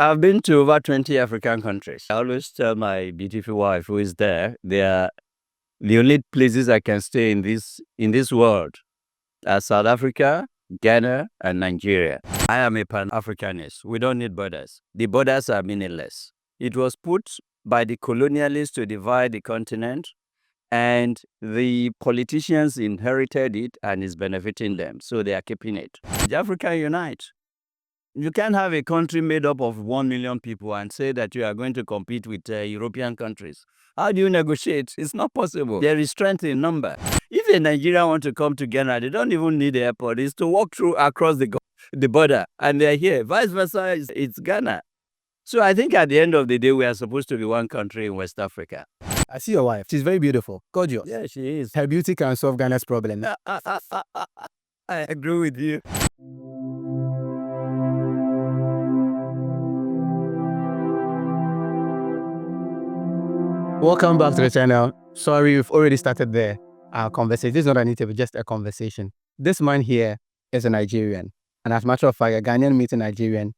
I've been to over 20 African countries. I always tell my beautiful wife who is there, they are the only places I can stay in this world are South Africa, Ghana, and Nigeria. I am a Pan-Africanist. We don't need borders. The borders are meaningless. It was put by the colonialists to divide the continent, and the politicians inherited it and is benefiting them, so they are keeping it. The Africa unite. You can't have a country made up of 1 million people and say that you are going to compete with European countries. How do you negotiate? It's not possible. There is strength in number. If a Nigerian want to come to Ghana, they don't even need the airport. It's to walk through across the border, and they're here. Vice versa, it's Ghana. So I think at the end of the day, we are supposed to be one country in West Africa. I see your wife. She's very beautiful. Gorgeous. Yeah, she is. Her beauty can solve Ghana's problem. I agree with you. Welcome back to the channel. Sorry, we've already started our conversation. This is not an interview, just a conversation. This man here is a Nigerian. And as a matter of fact, a Ghanaian meets a Nigerian.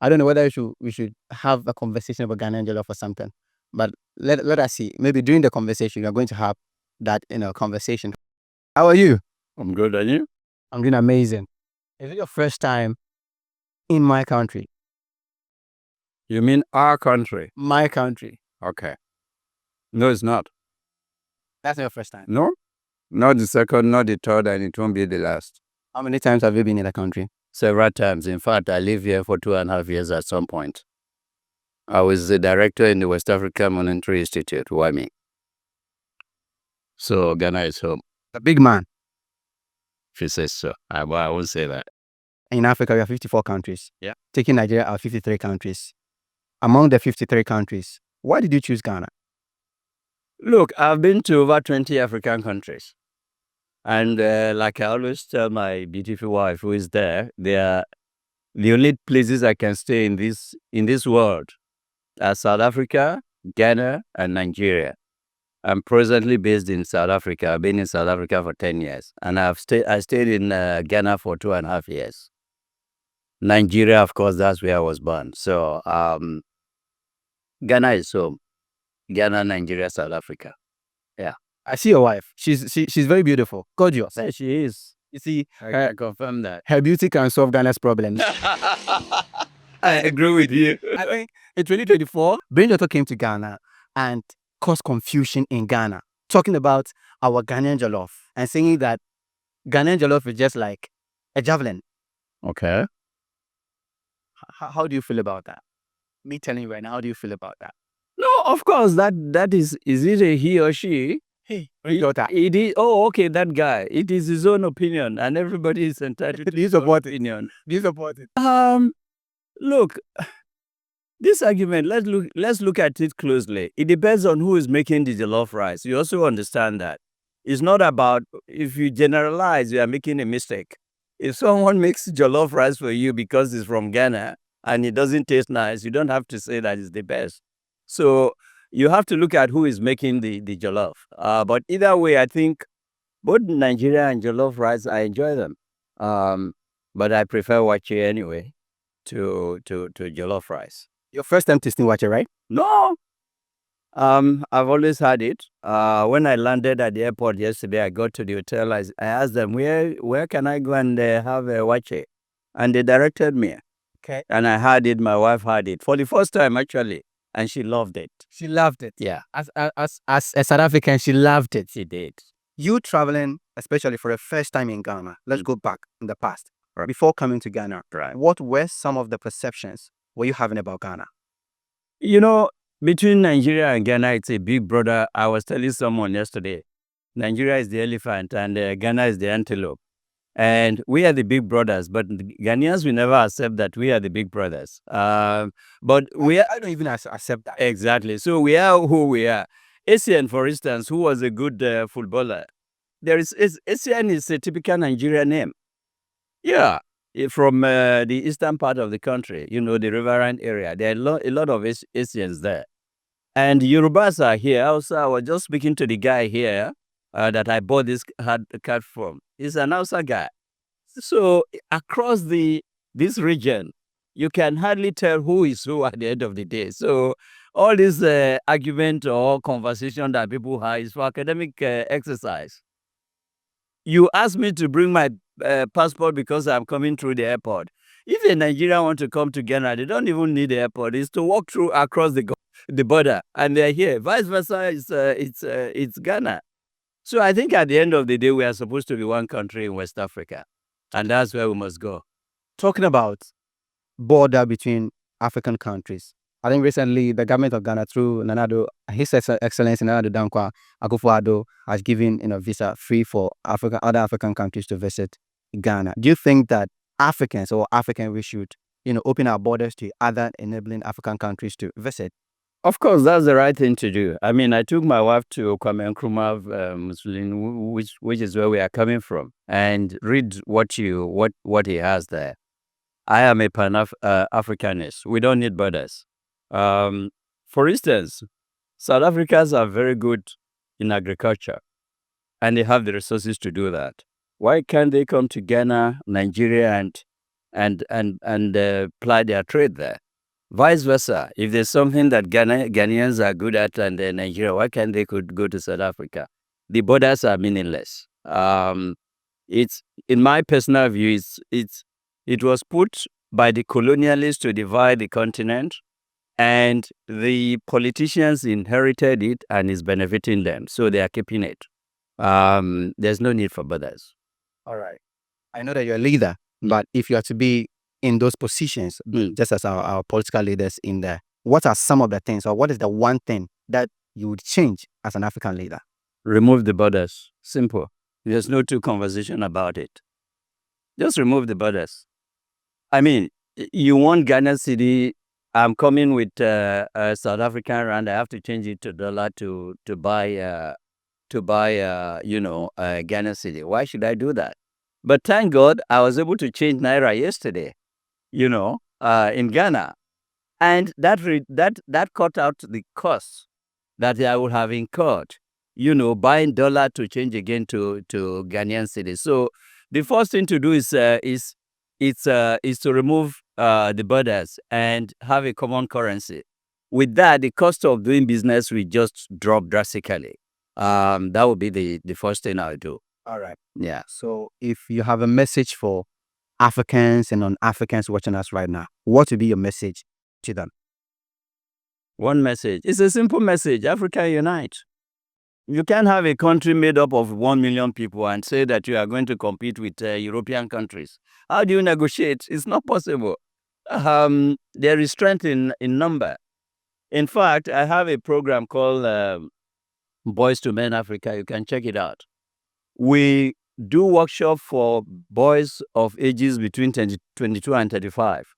I don't know whether we should have a conversation about Ghanaian jollof or something. But let us see. Maybe during the conversation, we are going to have that conversation. How are you? I'm good, and you? I'm doing amazing. Is it your first time in my country? You mean our country? My country. Okay. No, it's not. That's not your first time? No, not the second, not the third, and it won't be the last. How many times have you been in the country? Several times. In fact, I lived here for 2.5 years at some point. I was the director in the West African Monetary Institute, WAMI. So Ghana is home. A big man. If you say so. I won't say that. In Africa, we have 54 countries. Yeah. Taking Nigeria out, 53 countries. Among the 53 countries, why did you choose Ghana? Look, I've been to over 20 African countries. And like I always tell my beautiful wife who is there, they are the only places I can stay in this world are South Africa, Ghana, and Nigeria. I'm presently based in South Africa. I've been in South Africa for 10 years. And I stayed in Ghana for 2.5 years. Nigeria, of course, that's where I was born. So Ghana is home. Ghana, Nigeria, South Africa. Yeah. I see your wife. She's very beautiful. Gorgeous. Yeah, she is. You see, I confirm that. Her beauty can solve Ghana's problems. I agree with you. I think in 2024, Brain Doctor came to Ghana and caused confusion in Ghana, talking about our Ghanaian jollof and saying that Ghanaian jollof is just like a javelin. Okay. How do you feel about that? Me telling you right now, how do you feel about that? No, of course, that is it a he or she? Hey, daughter. It is, okay, that guy. It is his own opinion, and everybody is entitled to his own opinion. Do you support it? Look, this argument, let's look at it closely. It depends on who is making the jollof rice. You also understand that. It's not about, if you generalize, you are making a mistake. If someone makes jollof rice for you because it's from Ghana and it doesn't taste nice, you don't have to say that it's the best. So you have to look at who is making the jollof. But either way, I think both Nigeria and jollof rice, I enjoy them. But I prefer wache anyway to jollof rice. Your first time tasting wache, right? No. I've always had it. When I landed at the airport yesterday, I got to the hotel. I asked them, where can I go and have a wache? And they directed me. Okay. And I had it. My wife had it for the first time, actually. And she loved it. She loved it. Yeah. As a South African, she loved it. She did. You traveling, especially for the first time in Ghana, let's go back in the past. Right. Before coming to Ghana, right, what were some of the perceptions were you having about Ghana? You know, between Nigeria and Ghana, it's a big brother. I was telling someone yesterday, Nigeria is the elephant and Ghana is the antelope. And we are the big brothers, but Ghanaians will never accept that we are the big brothers. But I don't even accept that. Exactly. So we are who we are. Essien, for instance, who was a good footballer. Essien is a typical Nigerian name. Yeah. From the eastern part of the country, the riverine area. There are a lot of Essiens there. And Yorubas are here. Also, I was just speaking to the guy here that I bought this card from. He's an Hausa guy. So across this region, you can hardly tell who is who at the end of the day. So all this argument or conversation that people have is for academic exercise. You asked me to bring my passport because I'm coming through the airport. If a Nigerian want to come to Ghana, they don't even need the airport. It's to walk through across the border, and they're here. Vice versa, it's Ghana. So I think at the end of the day, we are supposed to be one country in West Africa, and that's where we must go. Talking about border between African countries, I think recently the government of Ghana, through His Excellency Nana Dankwa Akufo-Addo, has given visa free for other African countries to visit Ghana. Do you think that Africans we should open our borders to other enabling African countries to visit? Of course, that's the right thing to do. I mean, I took my wife to Kwame Nkrumah Muslim, which is where we are coming from, and read what he has there. I am a Pan-Africanist. We don't need borders. For instance, South Africans are very good in agriculture, and they have the resources to do that. Why can't they come to Ghana, Nigeria, and ply their trade there? Vice versa, if there's something that Ghanaians are good at and Nigeria, why can't they could go to South Africa? The borders are meaningless. It's, in my personal view, it was put by the colonialists to divide the continent, and the politicians inherited it and is benefiting them, so they are keeping it. There's no need for borders. All right. I know that you're a leader, but if you are to be in those positions, just as our political leaders in there, what are some of the things, or what is the one thing that you would change as an African leader? Remove the borders. Simple. There's no two conversation about it. Just remove the borders. I mean, you want Ghana city, I'm coming with South African rand, I have to change it to dollar to buy Ghana city. Why should I do that? But thank God I was able to change Naira yesterday, in Ghana. And that cut out the cost that I would have incurred, buying dollar to change again to Ghanaian city. So the first thing to do is to remove the borders and have a common currency. With that, the cost of doing business will just drop drastically. That would be the first thing I would do. All right. Yeah. So if you have a message for Africans and non-Africans watching us right now, what would be your message to them? One message. It's a simple message. Africa unite. You can't have a country made up of 1 million people and say that you are going to compete with European countries. How do you negotiate? It's not possible. There is strength in number. In fact, I have a program called Boys to Men Africa. You can check it out. We do workshop for boys of ages between 22 and 35,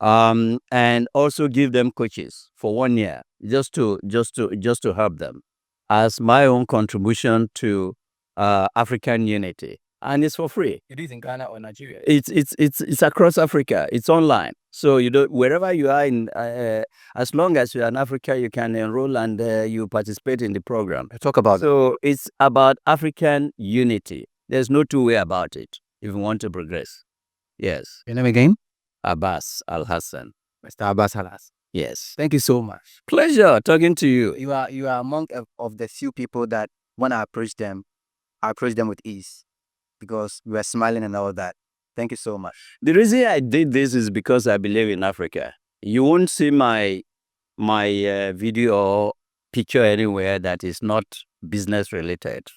and also give them coaches for 1 year just to help them as my own contribution to African unity, and it's for free. It is in Ghana or Nigeria? It's across Africa. It's online, so wherever you are in, as long as you're in Africa, you can enroll and you participate in the program. Talk about So it's about African unity. There's no two way about it if you want to progress. Yes. Your name again? Abbas Alhassan. Mr. Abbas Halas. Yes. Thank you so much. Pleasure talking to you. You are among of the few people that when I approach them with ease, because we are smiling and all that. Thank you so much. The reason I did this is because I believe in Africa. You won't see my video or picture anywhere that is not business related.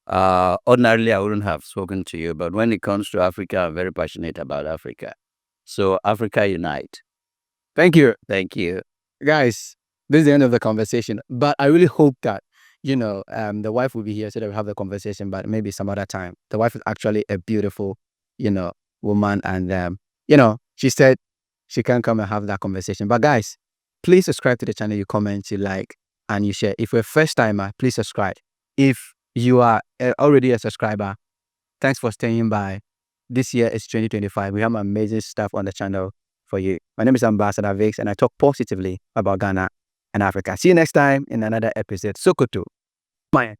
Ordinarily, I wouldn't have spoken to you, but when it comes to Africa, I'm very passionate about Africa. So Africa unite. Thank you. Thank you. Guys, this is the end of the conversation, but I really hope that the wife will be here so that we have the conversation, but maybe some other time. The wife is actually a beautiful woman, and she said she can come and have that conversation. But guys, please subscribe to the channel, you comment, you like, and you share. If you're a first timer, please subscribe. If you are already a subscriber, thanks for staying by. This year is 2025. We have amazing stuff on the channel for you. My name is Ambassador Vix, and I talk positively about Ghana and Africa. See you next time in another episode. Sokoto. Bye.